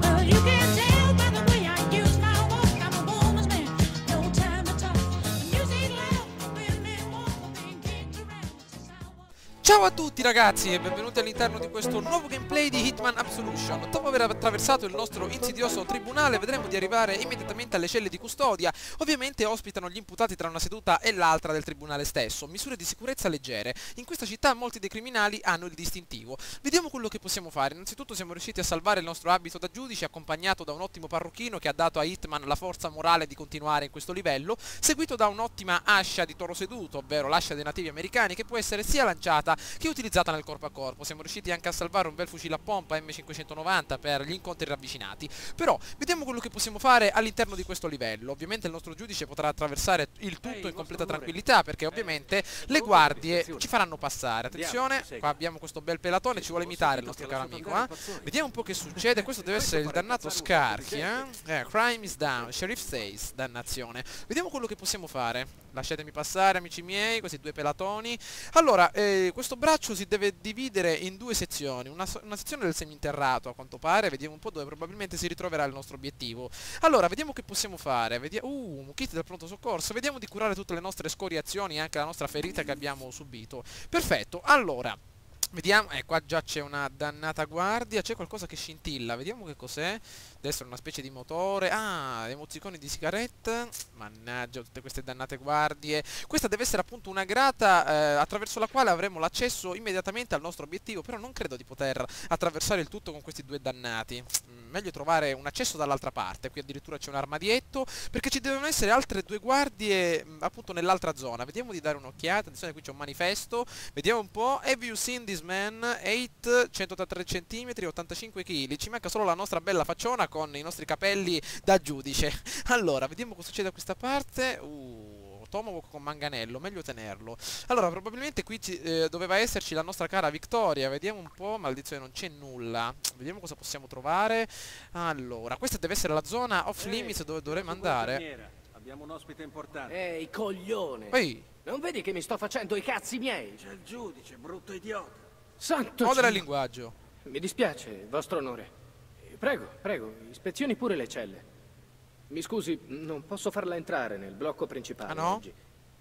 Well, you can tell by the way I use my walk. I'm a woman's man, no time to talk. The music loud, women walk, being kicked around since I was. Ciao a tutti ragazzi e benvenuti all'interno di questo nuovo gameplay di Hitman Absolution. Dopo aver attraversato il nostro insidioso tribunale vedremo di arrivare immediatamente alle celle di custodia. Ovviamente ospitano gli imputati tra una seduta e l'altra del tribunale stesso. Misure di sicurezza leggere. In questa città molti dei criminali hanno il distintivo. Vediamo quello che possiamo fare. Innanzitutto siamo riusciti a salvare il nostro abito da giudice, accompagnato da un ottimo parrucchino che ha dato a Hitman la forza morale di continuare in questo livello, seguito da un'ottima ascia di toro seduto, ovvero l'ascia dei nativi americani, che può essere sia lanciata che utilizzata nel corpo a corpo. Siamo riusciti anche a salvare un bel fucile a pompa M590 per gli incontri ravvicinati. Però vediamo quello che possiamo fare all'interno di questo livello. Ovviamente il nostro giudice potrà attraversare il tutto in completa tranquillità, perché ovviamente le guardie ci faranno passare. Attenzione, qua abbiamo questo bel pelatone, ci vuole imitare il nostro caro amico, eh? Vediamo un po' che succede. Questo deve essere il dannato Scarchi, crime is down, sheriff says, dannazione. Vediamo quello che possiamo fare. Lasciatemi passare, amici miei, questi due pelatoni. Allora, questo braccio si deve dividere in due sezioni. Una sezione del seminterrato, a quanto pare. Vediamo un po' dove probabilmente si ritroverà il nostro obiettivo. Allora, vediamo che possiamo fare. Un kit del pronto soccorso. Vediamo di curare tutte le nostre scoriazioni e anche la nostra ferita che abbiamo subito. Perfetto, allora vediamo, qua già c'è una dannata guardia, c'è qualcosa che scintilla, vediamo che cos'è. Deve essere una specie di motore. Ah, dei mozziconi di sigarette. Mannaggia, tutte queste dannate guardie. Questa deve essere appunto una grata attraverso la quale avremo l'accesso immediatamente al nostro obiettivo. Però non credo di poter attraversare il tutto con questi due dannati. Meglio trovare un accesso dall'altra parte. Qui addirittura c'è un armadietto, perché ci devono essere altre due guardie appunto nell'altra zona. Vediamo di dare un'occhiata. Attenzione, qui c'è un manifesto. Vediamo un po'. Have you seen this man? 8, 183 cm, 85 kg. Ci manca solo la nostra bella facciona con i nostri capelli da giudice. Allora, vediamo cosa succede da questa parte. Tomahawk con manganello, meglio tenerlo. Allora, probabilmente qui doveva esserci la nostra cara Victoria. Vediamo un po', maledizione, non c'è nulla. Vediamo cosa possiamo trovare. Allora, questa deve essere la zona off limits dove dovremmo andare. Abbiamo un ospite importante. Ehi, coglione! Ehi, Non vedi che mi sto facendo i cazzi miei? C'è il giudice, brutto idiota. Santo modera il cielo. linguaggio. Mi dispiace, vostro onore. Prego, prego, ispezioni pure le celle. Mi scusi, non posso farla entrare nel blocco principale Ah, no? oggi.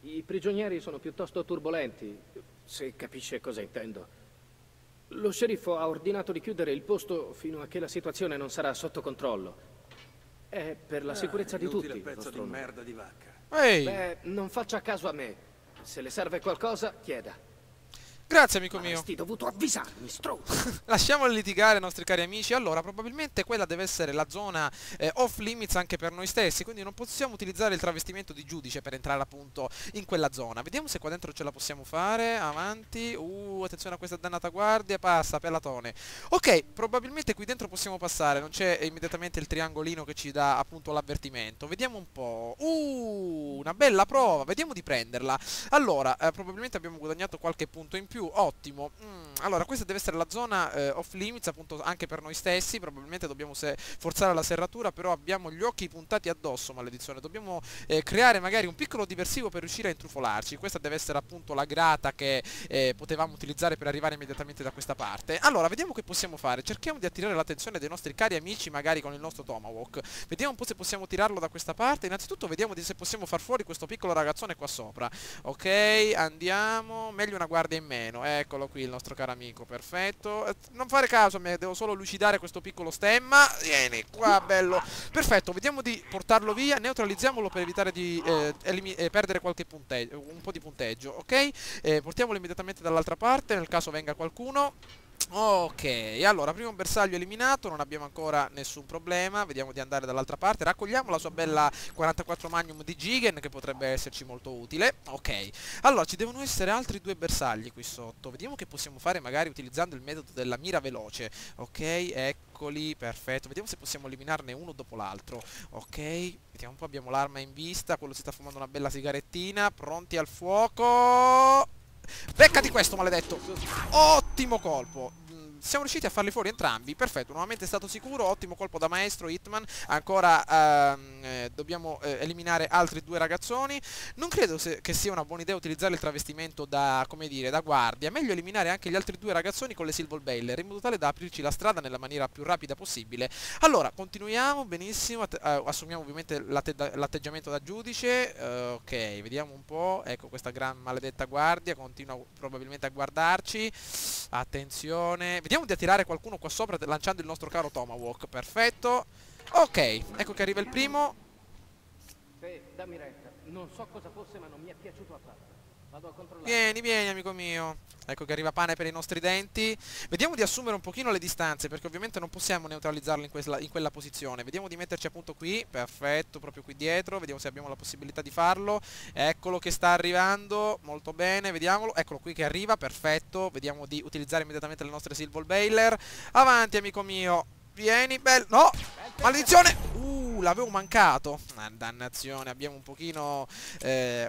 I prigionieri sono piuttosto turbolenti, se capisce cosa intendo. Lo sceriffo ha ordinato di chiudere il posto fino a che la situazione non sarà sotto controllo. È per la sicurezza di inutile tutti, pezzo vostro di onore. merda di vacca. Ehi, Beh, non faccia caso a me. Se le serve qualcosa, chieda. grazie amico mio. Avresti dovuto avvisarmi, stronzo. Lasciamo litigare i nostri cari amici. Allora, probabilmente quella deve essere la zona off limits anche per noi stessi, quindi non possiamo utilizzare il travestimento di giudice per entrare appunto in quella zona. Vediamo se qua dentro ce la possiamo fare. Avanti. Attenzione a questa dannata guardia. Passa, pelatone. Ok, probabilmente qui dentro possiamo passare. Non c'è immediatamente il triangolino che ci dà appunto l'avvertimento. Vediamo un po'. Una bella prova. Vediamo di prenderla. Allora, probabilmente abbiamo guadagnato qualche punto in più. Ottimo. Allora, questa deve essere la zona off limits appunto anche per noi stessi. Probabilmente dobbiamo forzare la serratura, però abbiamo gli occhi puntati addosso, maledizione. Dobbiamo creare magari un piccolo diversivo per riuscire a intrufolarci. Questa deve essere appunto la grata che potevamo utilizzare per arrivare immediatamente da questa parte. Allora, vediamo che possiamo fare. Cerchiamo di attirare l'attenzione dei nostri cari amici magari con il nostro Tomahawk. Vediamo un po' se possiamo tirarlo da questa parte. Innanzitutto vediamo se possiamo far fuori questo piccolo ragazzone qua sopra. Ok, andiamo. Meglio una guardia in meno. Eccolo qui il nostro caro amico, perfetto. Non fare caso a me, devo solo lucidare questo piccolo stemma. Vieni qua, bello. Perfetto, vediamo di portarlo via. Neutralizziamolo per evitare di perdere qualche punteggio, un po' di punteggio. Ok, portiamolo immediatamente dall'altra parte nel caso venga qualcuno. Ok, allora, primo bersaglio eliminato, non abbiamo ancora nessun problema. Vediamo di andare dall'altra parte. Raccogliamo la sua bella 44 Magnum di Jigen, che potrebbe esserci molto utile. Ok, allora ci devono essere altri due bersagli qui sotto. Vediamo che possiamo fare magari utilizzando il metodo della mira veloce. Ok, eccoli, perfetto. Vediamo se possiamo eliminarne uno dopo l'altro. Ok, vediamo un po', abbiamo l'arma in vista. Quello si sta fumando una bella sigarettina. Pronti al fuoco. Beccati questo, maledetto. Ottimo colpo. siamo riusciti a farli fuori entrambi. Perfetto, nuovamente è stato sicuro. Ottimo colpo da maestro Hitman. Ancora dobbiamo eliminare altri 2 ragazzoni. Non credo che sia una buona idea utilizzare il travestimento da, come dire, da guardia. Meglio eliminare anche gli altri 2 ragazzoni con le Silver Baler, in modo tale da aprirci la strada nella maniera più rapida possibile. Allora, continuiamo, benissimo. Assumiamo ovviamente l'atteggiamento da giudice. Ok, vediamo un po'. Ecco, questa gran maledetta guardia continua probabilmente a guardarci. Attenzione. Vediamo di attirare qualcuno qua sopra lanciando il nostro caro Tomahawk. Perfetto. Ok, ecco che arriva il primo. Sì, dammi retta. Non so cosa fosse, ma non mi è piaciuto affatto. Vado a controllare. Vieni, vieni, amico mio. Ecco che arriva pane per i nostri denti. Vediamo di assumere un pochino le distanze, perché ovviamente non possiamo neutralizzarlo in quella posizione. Vediamo di metterci appunto qui. Perfetto, proprio qui dietro. Vediamo se abbiamo la possibilità di farlo. Eccolo che sta arrivando. Molto bene, vediamolo. Eccolo qui che arriva, perfetto. Vediamo di utilizzare immediatamente le nostre Silver Baler. Avanti, amico mio. Vieni, bello. No! Maledizione! L'avevo mancato. Dannazione, abbiamo un pochino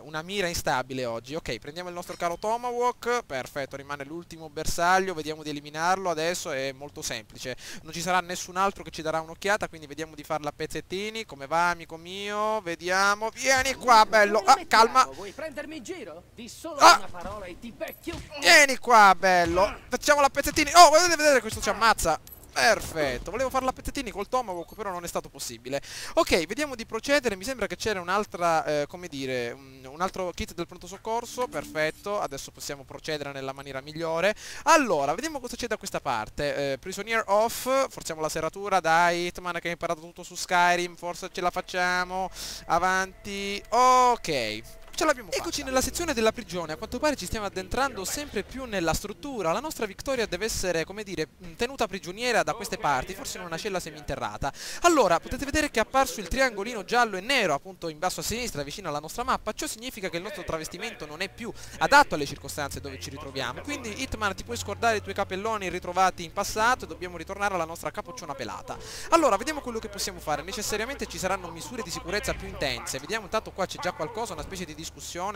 una mira instabile oggi. Ok, prendiamo il nostro caro Tomahawk. Perfetto, rimane l'ultimo bersaglio. Vediamo di eliminarlo. Adesso è molto semplice. Non ci sarà nessun altro che ci darà un'occhiata, quindi vediamo di farla a pezzettini. Come va, amico mio? Vediamo. Vieni qua, bello. Ah, calma. Vuoi prendermi in giro? Di solo Ah! una parola e ti becchio. Vieni qua, bello. Facciamela a pezzettini. Oh, volete vedere questo ci ammazza? Perfetto, volevo farla a pezzettini col Tomahawk, però non è stato possibile. Ok, vediamo di procedere. Mi sembra che c'era un'altra, come dire, un altro kit del pronto soccorso. Perfetto, adesso possiamo procedere nella maniera migliore. Allora, vediamo cosa c'è da questa parte. Prisoner off, forziamo la serratura. Dai, Hitman che ha imparato tutto su Skyrim, forse ce la facciamo. Avanti, ok. Ce l'abbiamo fatta. Eccoci nella sezione della prigione. A quanto pare ci stiamo addentrando sempre più nella struttura. La nostra Victoria deve essere, come dire, tenuta prigioniera da queste parti, forse in una cella seminterrata. Allora, potete vedere che è apparso il triangolino giallo e nero appunto in basso a sinistra, vicino alla nostra mappa. Ciò significa che il nostro travestimento non è più adatto alle circostanze dove ci ritroviamo. Quindi, Hitman, ti puoi scordare i tuoi capelloni ritrovati in passato e dobbiamo ritornare alla nostra capocciona pelata. Allora, vediamo quello che possiamo fare. Necessariamente ci saranno misure di sicurezza più intense. Vediamo intanto qua c'è già qualcosa, una specie di discussione.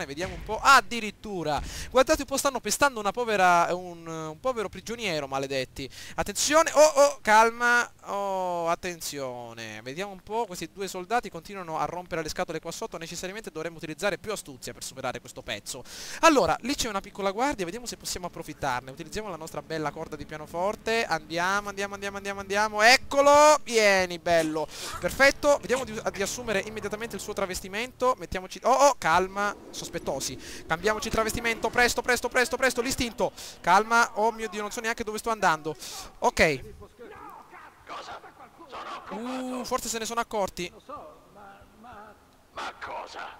Vediamo un po'. Addirittura, guardate un po', stanno pestando una povera un povero prigioniero, maledetti. Attenzione. Oh, calma. Oh, attenzione. Vediamo un po'. Questi 2 soldati continuano a rompere le scatole qua sotto. Necessariamente dovremmo utilizzare più astuzia per superare questo pezzo. Allora, lì c'è una piccola guardia. Vediamo se possiamo approfittarne. Utilizziamo la nostra bella corda di pianoforte. Andiamo. Eccolo. Vieni, bello. Perfetto. Vediamo di assumere immediatamente il suo travestimento. Mettiamoci. Oh, calma. Sospettosi. Cambiamoci travestimento. Presto. L'istinto. Calma. Oh mio Dio, non so neanche dove sto andando. Ok. Forse se ne sono accorti. Lo so, Ma cosa?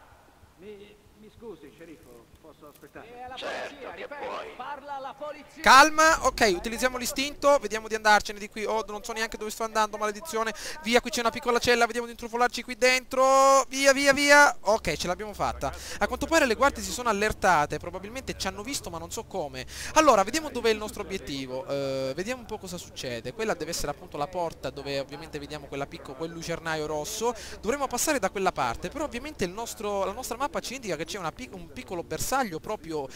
mi scusi, sceriffo, posso aspettare? E alla Certo polizia, che ripeto, puoi. parla alla polizia. Calma, ok, utilizziamo l'istinto. Vediamo di andarcene di qui. Oh, non so neanche dove sto andando, maledizione. Via, qui c'è una piccola cella. Vediamo di intrufolarci qui dentro. Via. Ok, ce l'abbiamo fatta. A quanto pare le guardie si sono allertate. Probabilmente ci hanno visto, ma non so come. Allora, vediamo dov'è il nostro obiettivo. Vediamo un po' cosa succede. Quella deve essere appunto la porta dove ovviamente vediamo quel lucernaio rosso. Dovremmo passare da quella parte. Però ovviamente la nostra mappa ci indica che c'è un piccolo bersaglio proprio.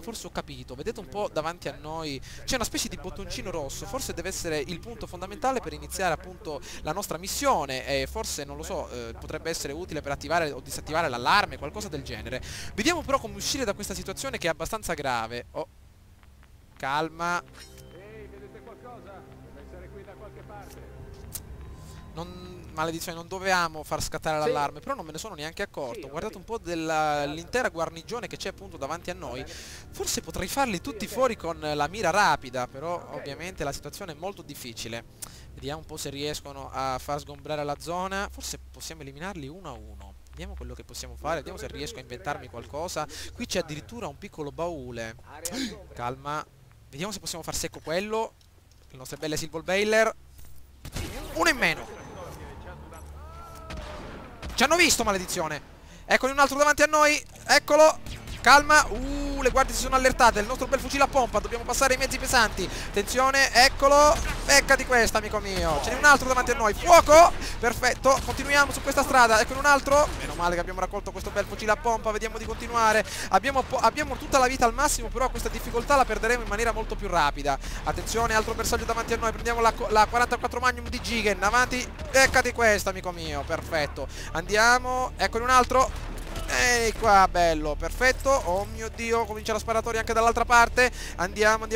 Forse ho capito. Vedete un po' davanti a noi c'è una specie di bottoncino rosso. Forse deve essere il punto fondamentale per iniziare appunto la nostra missione. E forse, non lo so, potrebbe essere utile per attivare o disattivare l'allarme, qualcosa del genere. Vediamo però come uscire da questa situazione che è abbastanza grave. Oh, calma. Ehi, vedete qualcosa? Deve essere qui da qualche parte. Maledizione, non dovevamo far scattare l'allarme, però non me ne sono neanche accorto. Guardate un po' dell'intera guarnigione che c'è appunto davanti a noi. Forse potrei farli tutti fuori con la mira rapida, però ovviamente la situazione è molto difficile. Vediamo un po' se riescono a far sgombrare la zona. Forse possiamo eliminarli uno a uno. Vediamo quello che possiamo fare, vediamo se riesco a inventarmi qualcosa. Qui c'è addirittura un piccolo baule. Calma. Vediamo se possiamo far secco quello. Le nostre belle Silver Baler. Uno in meno. Ci hanno visto, maledizione. Eccone un altro davanti a noi. Eccolo. Calma. le guardie si sono allertate. Il nostro bel fucile a pompa. Dobbiamo passare ai mezzi pesanti. Attenzione, eccolo. Beccati questa, amico mio. Ce n'è un altro davanti a noi. Fuoco. Perfetto. Continuiamo su questa strada. Eccone un altro. Meno male che abbiamo raccolto questo bel fucile a pompa. Vediamo di continuare. Abbiamo tutta la vita al massimo, però questa difficoltà la perderemo in maniera molto più rapida. Attenzione, altro bersaglio davanti a noi. Prendiamo la 44 Magnum di Jigen. Avanti. Beccati questa, amico mio. Perfetto. Andiamo. Eccone un altro. Ehi qua, bello, perfetto. Oh mio Dio, comincia la sparatoria anche dall'altra parte. Andiamo.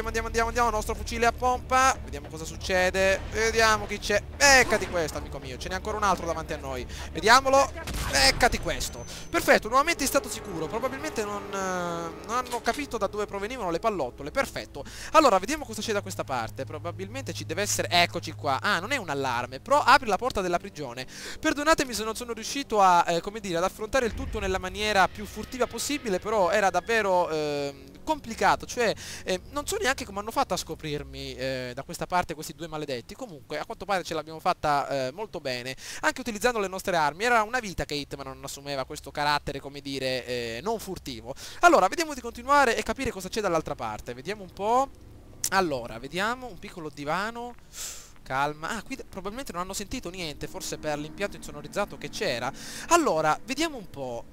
Nostro fucile a pompa. Vediamo cosa succede. Vediamo chi c'è. Beccati questo, amico mio. Ce n'è ancora un altro davanti a noi. Vediamolo. Beccati questo. Perfetto, nuovamente in stato sicuro. Probabilmente non hanno capito da dove provenivano le pallottole. Perfetto. Allora, vediamo cosa c'è da questa parte. Probabilmente ci deve essere... Eccoci qua. Ah, non è un allarme, però apri la porta della prigione. Perdonatemi se non sono riuscito a, come dire, ad affrontare il tutto nella maniera più furtiva possibile, però era davvero complicato, cioè non so neanche come hanno fatto a scoprirmi da questa parte questi due maledetti. Comunque a quanto pare ce l'abbiamo fatta molto bene, anche utilizzando le nostre armi. Era una vita che Hitman non assumeva questo carattere, come dire, non furtivo. Allora, vediamo di continuare e capire cosa c'è dall'altra parte. Vediamo un po'. Allora, vediamo un piccolo divano. Calma. Ah, qui probabilmente non hanno sentito niente, forse per l'impianto insonorizzato che c'era. Allora, vediamo un po'.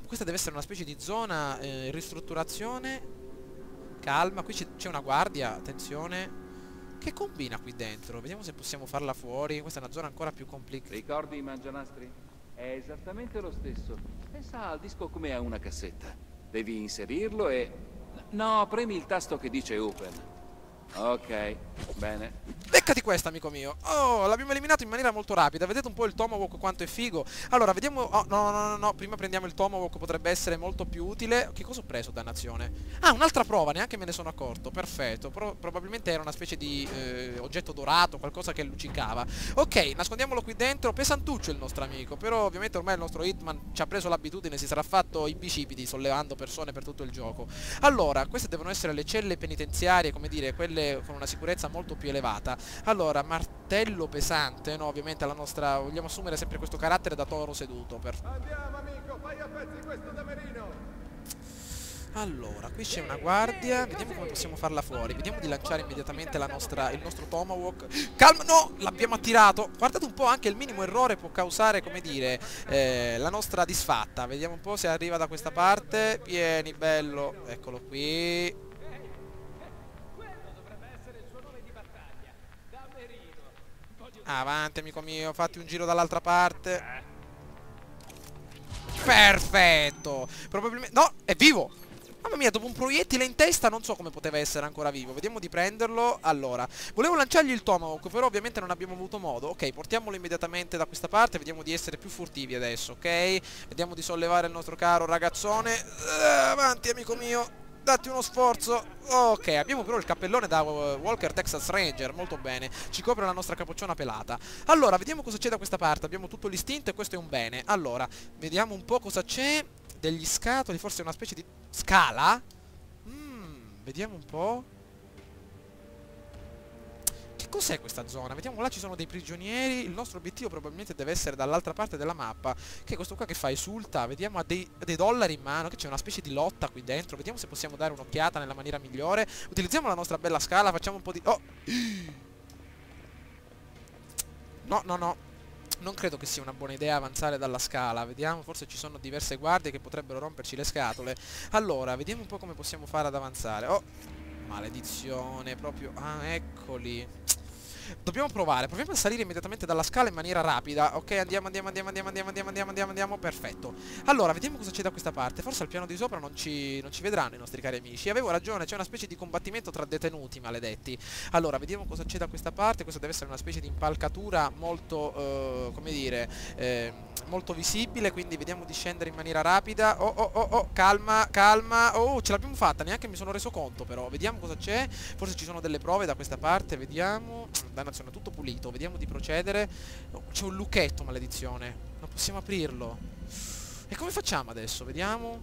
Questa deve essere una specie di zona ristrutturazione. Calma, qui c'è una guardia, attenzione. Che combina qui dentro? Vediamo se possiamo farla fuori. Questa è una zona ancora più complicata. Ricordi i mangianastri? È esattamente lo stesso. Pensa al disco come a una cassetta. Devi inserirlo e... No, premi il tasto che dice open. Ok, bene. Beccati questa, amico mio. Oh, l'abbiamo eliminato in maniera molto rapida. Vedete un po' il Tomahawk quanto è figo. Allora, vediamo... Oh, no. Prima prendiamo il Tomahawk, potrebbe essere molto più utile. Che cosa ho preso, dannazione? Ah, un'altra prova, neanche me ne sono accorto. Perfetto. Probabilmente era una specie di oggetto dorato, qualcosa che luccicava. Ok, nascondiamolo qui dentro. Pesantuccio il nostro amico. Però ovviamente ormai il nostro Hitman ci ha preso l'abitudine, si sarà fatto i bicipiti sollevando persone per tutto il gioco. Allora, queste devono essere le celle penitenziarie, come dire, quelle con una sicurezza molto più elevata. Allora, martello pesante, no, ovviamente la nostra... vogliamo assumere sempre questo carattere da toro seduto. Andiamo, amico, fai a pezzi questo damerino. Allora, qui c'è una guardia. Vediamo come possiamo farla fuori. Vediamo di lanciare immediatamente il nostro Tomahawk. Calma, no, l'abbiamo attirato. Guardate un po', anche il minimo errore può causare, come dire, la nostra disfatta. Vediamo un po' se arriva da questa parte. Vieni, bello. Eccolo qui. Avanti, amico mio, fatti un giro dall'altra parte. Perfetto. Probabilmente... No, è vivo. Mamma mia, dopo un proiettile in testa non so come poteva essere ancora vivo. Vediamo di prenderlo. Allora, volevo lanciargli il Tomahawk, però ovviamente non abbiamo avuto modo. Ok, portiamolo immediatamente da questa parte. Vediamo di essere più furtivi adesso, ok? Vediamo di sollevare il nostro caro ragazzone. Avanti, amico mio. Datti uno sforzo. Ok, abbiamo però il cappellone da Walker Texas Ranger. Molto bene, ci copre la nostra capocciona pelata. Allora, vediamo cosa c'è da questa parte. Abbiamo tutto l'istinto e questo è un bene. Allora, vediamo un po' cosa c'è. Degli scatoli, forse una specie di scala. Vediamo un po'. Che cos'è questa zona? Vediamo, là ci sono dei prigionieri. Il nostro obiettivo probabilmente deve essere dall'altra parte della mappa. Che è questo qua che fa? Esulta. Vediamo, ha dei dollari in mano. Che c'è una specie di lotta qui dentro. Vediamo se possiamo dare un'occhiata nella maniera migliore. Utilizziamo la nostra bella scala. Facciamo un po' di... Oh! No. Non credo che sia una buona idea avanzare dalla scala. Vediamo, forse ci sono diverse guardie che potrebbero romperci le scatole. Allora, vediamo un po' come possiamo fare ad avanzare. Oh! Maledizione, proprio... Ah, eccoli. Dobbiamo provare, proviamo a salire immediatamente dalla scala in maniera rapida. Ok, andiamo. Perfetto. Allora, vediamo cosa c'è da questa parte. Forse al piano di sopra non ci vedranno i nostri cari amici. Avevo ragione, c'è una specie di combattimento tra detenuti, maledetti. Allora, vediamo cosa c'è da questa parte. Questa deve essere una specie di impalcatura molto, come dire, molto visibile. Quindi vediamo di scendere in maniera rapida. Oh, calma. Oh, ce l'abbiamo fatta, neanche mi sono reso conto però. Vediamo cosa c'è. Forse ci sono delle prove da questa parte, vediamo. Dannazione, tutto pulito. Vediamo di procedere. Oh, c'è un lucchetto, maledizione. Non possiamo aprirlo. E come facciamo adesso? Vediamo.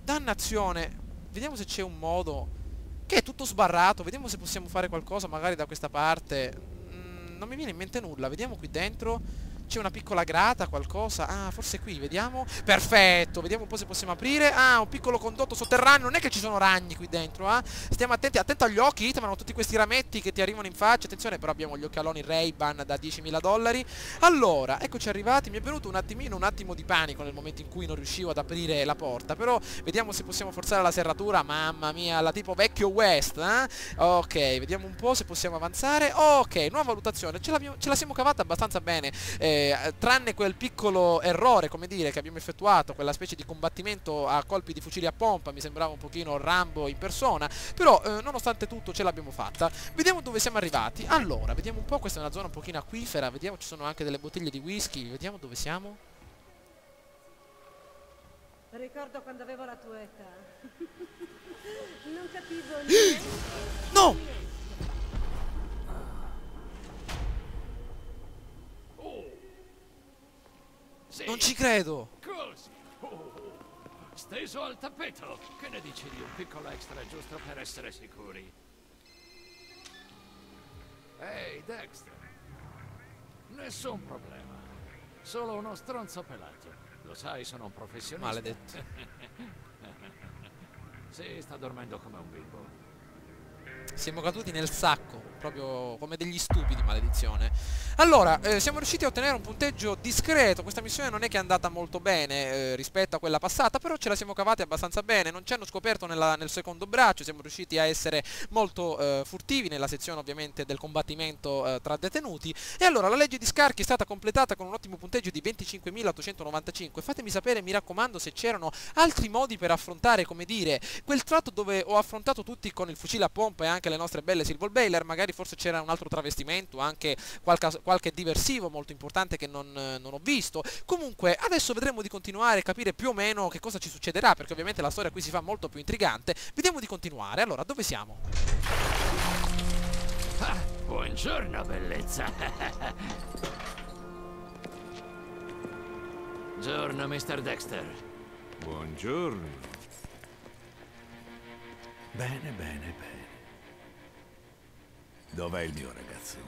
Dannazione. Vediamo se c'è un modo. Che è tutto sbarrato. Vediamo se possiamo fare qualcosa magari da questa parte. Non mi viene in mente nulla. Vediamo qui dentro. C'è una piccola grata, qualcosa. Ah, forse qui, vediamo. Perfetto, vediamo un po' se possiamo aprire. Ah, un piccolo condotto sotterraneo. Non è che ci sono ragni qui dentro, eh. Stiamo attenti, attento agli occhi, Hitman, hanno tutti questi rametti che ti arrivano in faccia. Attenzione, però abbiamo gli occhialoni Ray-Ban da $10.000. Allora, eccoci arrivati. Mi è venuto un attimo di panico nel momento in cui non riuscivo ad aprire la porta. Però vediamo se possiamo forzare la serratura. Mamma mia, la tipo vecchio West, eh. Ok, vediamo un po' se possiamo avanzare. Ok, nuova valutazione. Ce la siamo cavata abbastanza bene. Tranne quel piccolo errore, come dire, che abbiamo effettuato, quella specie di combattimento a colpi di fucili a pompa, mi sembrava un pochino Rambo in persona, però nonostante tutto ce l'abbiamo fatta. Vediamo dove siamo arrivati. Allora, vediamo un po', questa è una zona un pochino acquifera, vediamo, ci sono anche delle bottiglie di whisky, vediamo dove siamo. Ricordo quando avevo la tua età. Non capivo niente. No! Sì, Non ci credo! così. Steso al tappeto. Che ne dici di un piccolo extra giusto per essere sicuri? Ehi, Dexter. Nessun problema. Solo uno stronzo pelato. Lo sai, sono un professionista. Maledetto. Sì, sta dormendo come un bimbo. Siamo caduti nel sacco, proprio come degli stupidi, maledizione. Allora, siamo riusciti a ottenere un punteggio discreto. Questa missione non è che è andata molto bene rispetto a quella passata, però ce la siamo cavati abbastanza bene. Non ci hanno scoperto nel secondo braccio, siamo riusciti a essere molto furtivi nella sezione ovviamente del combattimento tra detenuti. E allora la legge di Scarchi è stata completata con un ottimo punteggio di 25.895. Fatemi sapere, mi raccomando, se c'erano altri modi per affrontare, come dire, quel tratto dove ho affrontato tutti con il fucile a pompa e anche le nostre belle Silver Bailer. Magari forse c'era un altro travestimento, anche qualche diversivo molto importante che non ho visto. Comunque adesso vedremo di continuare a capire più o meno che cosa ci succederà, perché ovviamente la storia qui si fa molto più intrigante. Vediamo di continuare. Allora, dove siamo? Ah, buongiorno, bellezza. Buongiorno, Mr. Dexter. Buongiorno. Bene, bene, bene. Dov'è il mio ragazzo?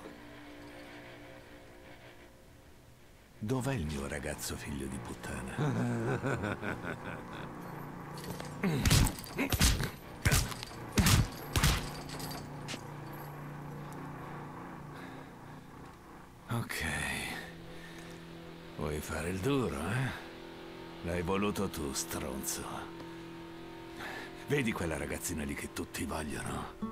Dov'è il mio ragazzo, figlio di puttana? Ok. Vuoi fare il duro, eh? L'hai voluto tu, stronzo. Vedi quella ragazzina lì che tutti vogliono?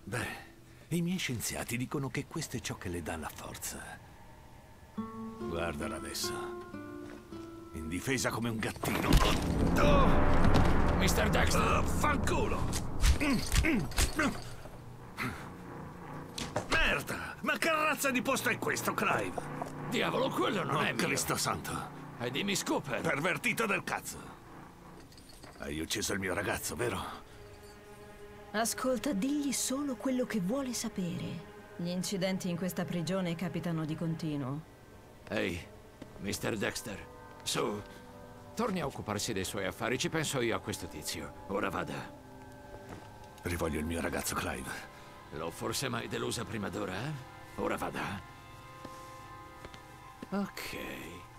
Beh, i miei scienziati dicono che questo è ciò che le dà la forza. Guardala adesso. Indifesa come un gattino. Mr. Dexter. Fanculo! Merda! Ma che razza di posto è questo, Clive? Diavolo, quello non è Oh, mio. Cristo santo! E dimmi, Scooper. Pervertito del cazzo! Hai ucciso il mio ragazzo, vero? Ascolta, digli solo quello che vuole sapere. Gli incidenti in questa prigione capitano di continuo. Ehi, Mr. Dexter. Su, torni a occuparsi dei suoi affari. Ci penso io a questo tizio. Ora vada. Rivoglio il mio ragazzo, Clive. L'ho forse mai delusa prima d'ora, eh? Ora vada. Ok,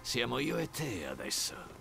siamo io e te adesso.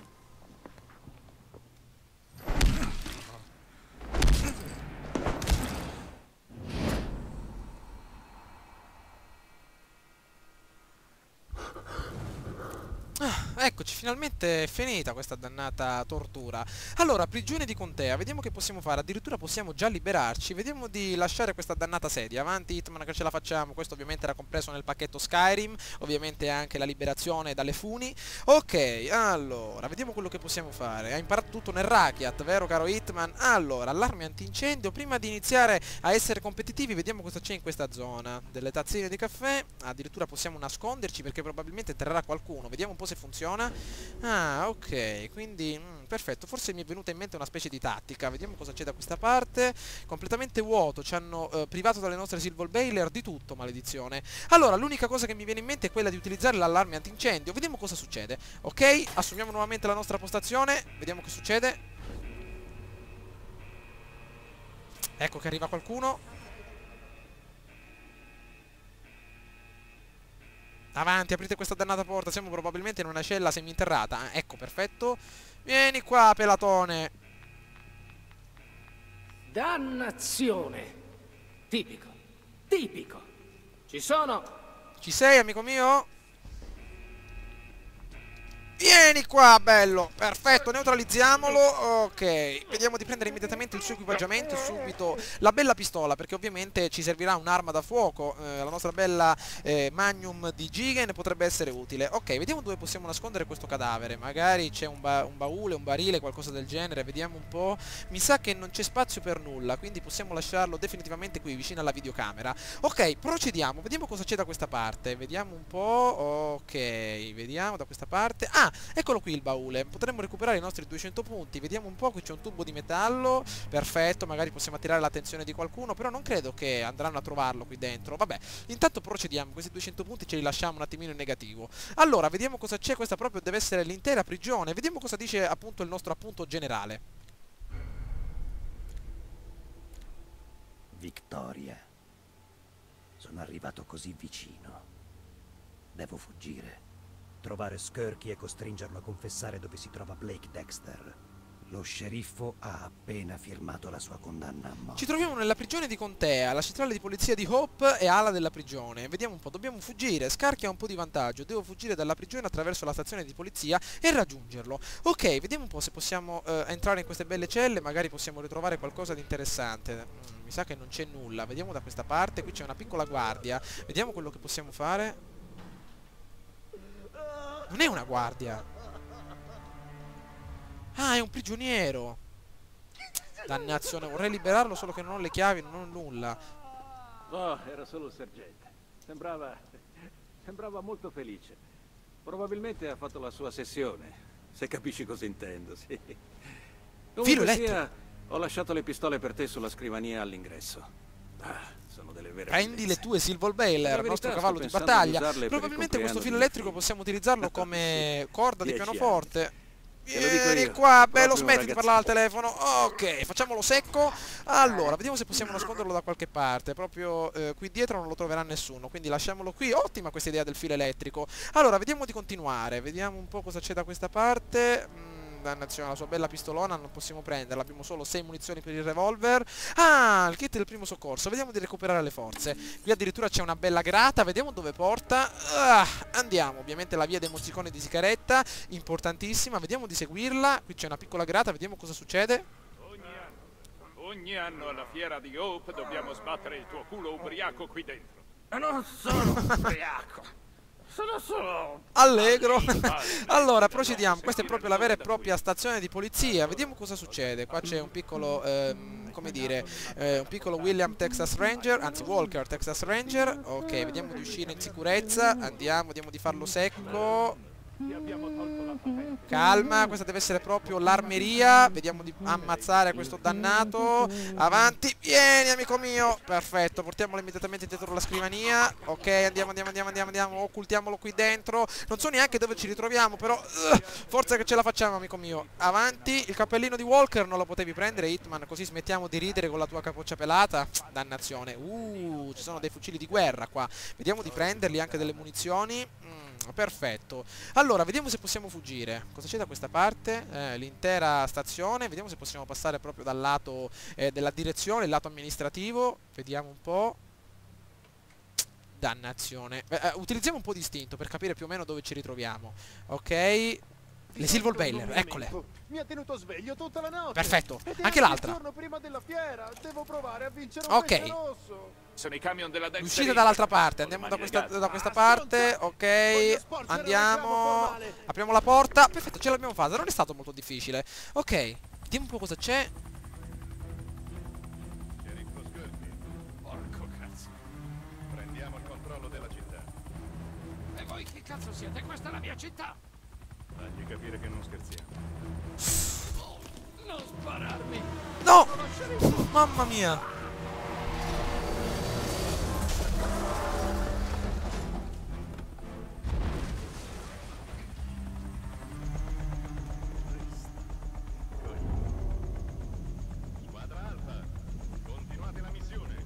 Eccoci, finalmente è finita questa dannata tortura. Allora, prigione di contea, vediamo che possiamo fare. Addirittura possiamo già liberarci. Vediamo di lasciare questa dannata sedia. Avanti Hitman, che ce la facciamo. Questo ovviamente era compreso nel pacchetto Skyrim. Ovviamente anche la liberazione dalle funi. Ok, allora, vediamo quello che possiamo fare. Ha imparato tutto nel Rakiat, vero caro Hitman? Allora, allarme antincendio. Prima di iniziare a essere competitivi, vediamo cosa c'è in questa zona. Delle tazzine di caffè. Addirittura possiamo nasconderci perché probabilmente entrerà qualcuno. Vediamo un po' se funziona. Ah, ok, quindi perfetto. Forse mi è venuta in mente una specie di tattica. Vediamo cosa c'è da questa parte. Completamente vuoto. Ci hanno privato dalle nostre Silver Bailer di tutto, maledizione. Allora, l'unica cosa che mi viene in mente è quella di utilizzare l'allarme antincendio. Vediamo cosa succede. Ok, assumiamo nuovamente la nostra postazione. Vediamo che succede. Ecco che arriva qualcuno. Avanti, aprite questa dannata porta. Siamo probabilmente in una cella seminterrata. Ecco, perfetto. Vieni qua, pelatone. Dannazione! Tipico. Tipico. Ci sono. Ci sei, amico mio? Vieni qua, bello. Perfetto, neutralizziamolo. Ok, vediamo di prendere immediatamente il suo equipaggiamento e subito la bella pistola, perché ovviamente ci servirà un'arma da fuoco. La nostra bella Magnum di Jigen potrebbe essere utile. Ok, vediamo dove possiamo nascondere questo cadavere. Magari c'è un baule, un barile, qualcosa del genere. Vediamo un po'. Mi sa che non c'è spazio per nulla, quindi possiamo lasciarlo definitivamente qui, vicino alla videocamera. Ok, procediamo. Vediamo cosa c'è da questa parte. Vediamo un po'. Ok, vediamo da questa parte. Ah, eccolo qui il baule. Potremmo recuperare i nostri 200 punti. Vediamo un po', qui c'è un tubo di metallo. Perfetto, magari possiamo attirare l'attenzione di qualcuno, però non credo che andranno a trovarlo qui dentro. Vabbè, intanto procediamo. Questi 200 punti ce li lasciamo un attimino in negativo. Allora, vediamo cosa c'è. Questa proprio deve essere l'intera prigione. Vediamo cosa dice appunto il nostro appunto generale. Victoria. Sono arrivato così vicino. Devo fuggire. Trovare Skirky e costringerlo a confessare dove si trova Blake Dexter. Lo sceriffo ha appena firmato la sua condanna a morte. Ci troviamo nella prigione di Contea, la centrale di polizia di Hope è ala della prigione. Vediamo un po', dobbiamo fuggire. Scarchi ha un po' di vantaggio. Devo fuggire dalla prigione attraverso la stazione di polizia e raggiungerlo. Ok, vediamo un po' se possiamo entrare in queste belle celle. Magari possiamo ritrovare qualcosa di interessante. Mi sa che non c'è nulla. Vediamo da questa parte, qui c'è una piccola guardia. Vediamo quello che possiamo fare. Non è una guardia. Ah, è un prigioniero. Dannazione, vorrei liberarlo, solo che non ho le chiavi, non ho nulla. Oh, era solo il sergente. Sembrava molto felice. Probabilmente ha fatto la sua sessione, se capisci cosa intendo, sì. Filo Comunque elettrico. sia, ho lasciato le pistole per te sulla scrivania all'ingresso. Sono delle vere Prendi le tue Silver Per Baler, la il verità, nostro sto cavallo di pensando battaglia. di usarle per il Probabilmente questo compleanno filo di mio elettrico figlio. possiamo utilizzarlo come corda di 10 pianoforte. Te lo dico Vieni io, qua, bello, proprio un smetti di parlare al ragazzino. telefono. Ok, facciamolo secco. Allora, vediamo se possiamo nasconderlo da qualche parte. Proprio qui dietro non lo troverà nessuno, quindi lasciamolo qui. Ottima questa idea del filo elettrico. Allora, vediamo di continuare. Vediamo un po' cosa c'è da questa parte. Dannazione, la sua bella pistolona non possiamo prenderla. Abbiamo solo 6 munizioni per il revolver. Ah, il kit del primo soccorso. Vediamo di recuperare le forze. Qui addirittura c'è una bella grata. Vediamo dove porta. Andiamo, ovviamente la via dei mozziconi di sigaretta, importantissima. Vediamo di seguirla. Qui c'è una piccola grata, vediamo cosa succede. Ogni anno alla fiera di Hope dobbiamo sbattere il tuo culo ubriaco qui dentro. Non sono ubriaco. Sono solo... Allegro. Allora, procediamo. Questa è proprio la vera e propria stazione di polizia. Vediamo cosa succede. Qua c'è un piccolo, come dire, un piccolo William Texas Ranger, anzi Walker Texas Ranger. Ok, vediamo di uscire in sicurezza. Andiamo, vediamo di farlo secco. Calma, questa deve essere proprio l'armeria. Vediamo di ammazzare questo dannato. Avanti, vieni amico mio. Perfetto, portiamolo immediatamente dietro la scrivania. Ok, andiamo, occultiamolo qui dentro. Non so neanche dove ci ritroviamo, però forza che ce la facciamo amico mio. Avanti, il cappellino di Walker non lo potevi prendere Hitman, così smettiamo di ridere con la tua capoccia pelata. Dannazione. Ci sono dei fucili di guerra qua. Vediamo di prenderli, anche delle munizioni. Perfetto. Allora, vediamo se possiamo fuggire. Cosa c'è da questa parte? L'intera stazione. Vediamo se possiamo passare proprio dal lato della direzione, il lato amministrativo. Vediamo un po'. Dannazione. Utilizziamo un po' di istinto per capire più o meno dove ci ritroviamo. Ok. Le Silver Baler, eccole. Mi ha tenuto sveglio tutta la notte. Perfetto. Ed è Anche l'altra. Il giorno prima della fiera. Devo provare a vincere un Ok. pesce rosso. Sono i camion della Dexter. Uscite dall'altra parte. Andiamo da questa parte. Ok. Andiamo. Apriamo la porta. Perfetto, ce l'abbiamo fatta. Non è stato molto difficile. Ok. Vediamo un po' cosa c'è. Sceriffo Skirky. Porco cazzo. Prendiamo il controllo della città. E voi chi cazzo siete? Questa è la mia città. Fagli capire che non scherziamo. Non spararmi. No! Mamma mia. Squadra Alfa, continuate la missione.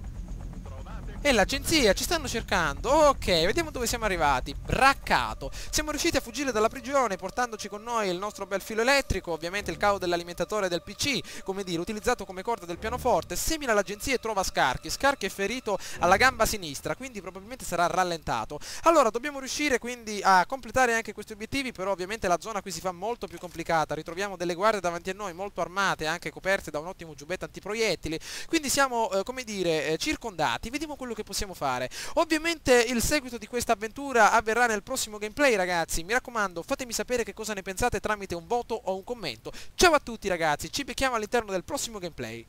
Trovate E l'agenzia, ci stanno cercando. Ok, vediamo dove siamo arrivati. Braccato. Siamo riusciti a fuggire dalla prigione portandoci con noi il nostro bel filo elettrico, ovviamente il cavo dell'alimentatore del PC, come dire, utilizzato come corda del pianoforte. Semina l'agenzia e trova Skarky. Skarky è ferito alla gamba sinistra, quindi probabilmente sarà rallentato. Allora, dobbiamo riuscire quindi a completare anche questi obiettivi, però ovviamente la zona qui si fa molto più complicata. Ritroviamo delle guardie davanti a noi molto armate, anche coperte da un ottimo giubbetto antiproiettili, quindi siamo, come dire, circondati. Vediamo quello che possiamo fare. Ovviamente il seguito di questa avventura avverrà nel prossimo gameplay, ragazzi. Mi raccomando, fatemi sapere che cosa ne pensate tramite un voto o un commento. Ciao a tutti, ragazzi, ci becchiamo all'interno del prossimo gameplay.